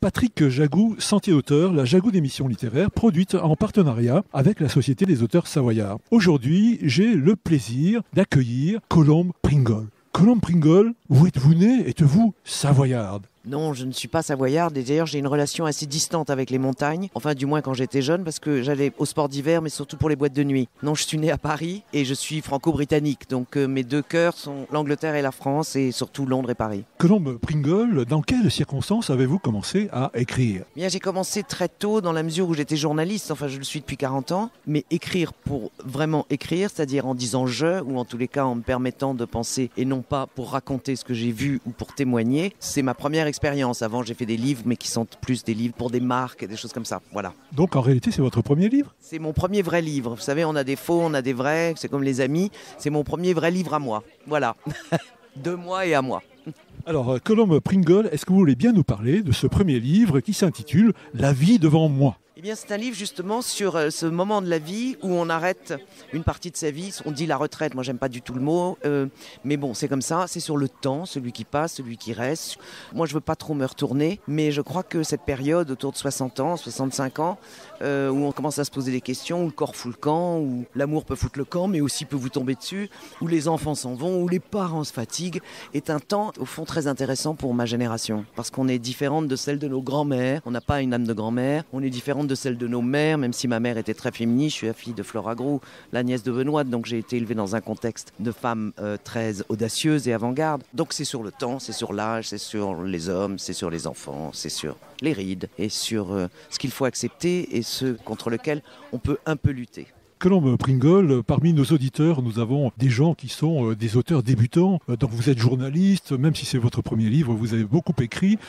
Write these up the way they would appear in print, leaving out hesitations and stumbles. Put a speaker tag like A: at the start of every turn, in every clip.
A: Patrick Jagou, Sentier d'auteur, la Jagou d'émissions littéraires, produite en partenariat avec la Société des auteurs savoyards. Aujourd'hui, j'ai le plaisir d'accueillir Colombe Pringle. Colombe Pringle, où êtes-vous né? Êtes-vous savoyarde?
B: Non, je ne suis pas savoyarde et d'ailleurs j'ai une relation assez distante avec les montagnes, enfin du moins quand j'étais jeune parce que j'allais au sport d'hiver mais surtout pour les boîtes de nuit. Non, je suis né à Paris et je suis franco-britannique, donc mes deux cœurs sont l'Angleterre et la France et surtout Londres et Paris.
A: Colombe Pringle, dans quelles circonstances avez-vous commencé à écrire?
B: Bien, j'ai commencé très tôt dans la mesure où j'étais journaliste, enfin je le suis depuis 40 ans, mais écrire pour vraiment écrire, c'est-à-dire en disant je ou en tous les cas en me permettant de penser et non pas pour raconter ce que j'ai vu ou pour témoigner, c'est ma première expérience. Avant, j'ai fait des livres, mais qui sont plus des livres pour des marques et des choses comme ça. Voilà.
A: Donc, en réalité, c'est votre premier livre?
B: C'est mon premier vrai livre. Vous savez, on a des faux, on a des vrais. C'est comme les amis. C'est mon premier vrai livre à moi. Voilà. De moi et à moi.
A: Alors, Colombe Pringle, est-ce que vous voulez bien nous parler de ce premier livre qui s'intitule « La vie devant moi » ?
B: Eh bien, c'est un livre justement sur ce moment de la vie où on arrête une partie de sa vie. On dit la retraite, moi j'aime pas du tout le mot, mais bon, c'est comme ça. C'est sur le temps, celui qui passe, celui qui reste. Moi, je veux pas trop me retourner, mais je crois que cette période autour de 60 ans, 65 ans, où on commence à se poser des questions, où le corps fout le camp, où l'amour peut foutre le camp, mais aussi peut vous tomber dessus, où les enfants s'en vont, où les parents se fatiguent, est un temps, au fond, très intéressant pour ma génération. Parce qu'on est différente de celle de nos grands-mères. On n'a pas une âme de grand-mère. On est différente de celle de nos mères, même si ma mère était très féminine. Je suis la fille de Flora Groux, la nièce de Benoît, donc j'ai été élevée dans un contexte de femmes très audacieuses et avant-garde. Donc c'est sur le temps, c'est sur l'âge, c'est sur les hommes, c'est sur les enfants, c'est sur les rides et sur ce qu'il faut accepter et ce contre lequel on peut un peu lutter.
A: Colombe Pringle, parmi nos auditeurs, nous avons des gens qui sont des auteurs débutants. Donc vous êtes journaliste, même si c'est votre premier livre, vous avez beaucoup écrit.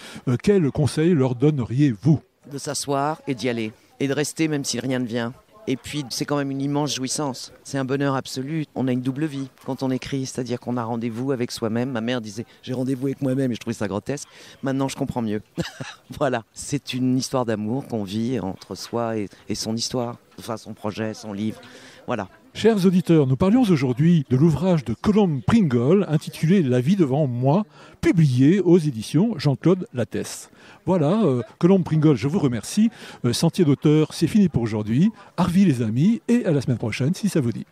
A: Quels conseils leur donneriez-vous?
B: De s'asseoir et d'y aller. Et de rester même si rien ne vient. Et puis c'est quand même une immense jouissance. C'est un bonheur absolu. On a une double vie quand on écrit, c'est-à-dire qu'on a rendez-vous avec soi-même. Ma mère disait « j'ai rendez-vous avec moi-même » et je trouvais ça grotesque. Maintenant je comprends mieux. Voilà, c'est une histoire d'amour qu'on vit entre soi et son histoire. Enfin son projet, son livre. Voilà.
A: Chers auditeurs, nous parlions aujourd'hui de l'ouvrage de Colombe Pringle intitulé « La vie devant moi », publié aux éditions Jean-Claude Lattès. Voilà, Colombe Pringle, je vous remercie. Sentier d'auteur, c'est fini pour aujourd'hui. Arvi les amis, et à la semaine prochaine si ça vous dit.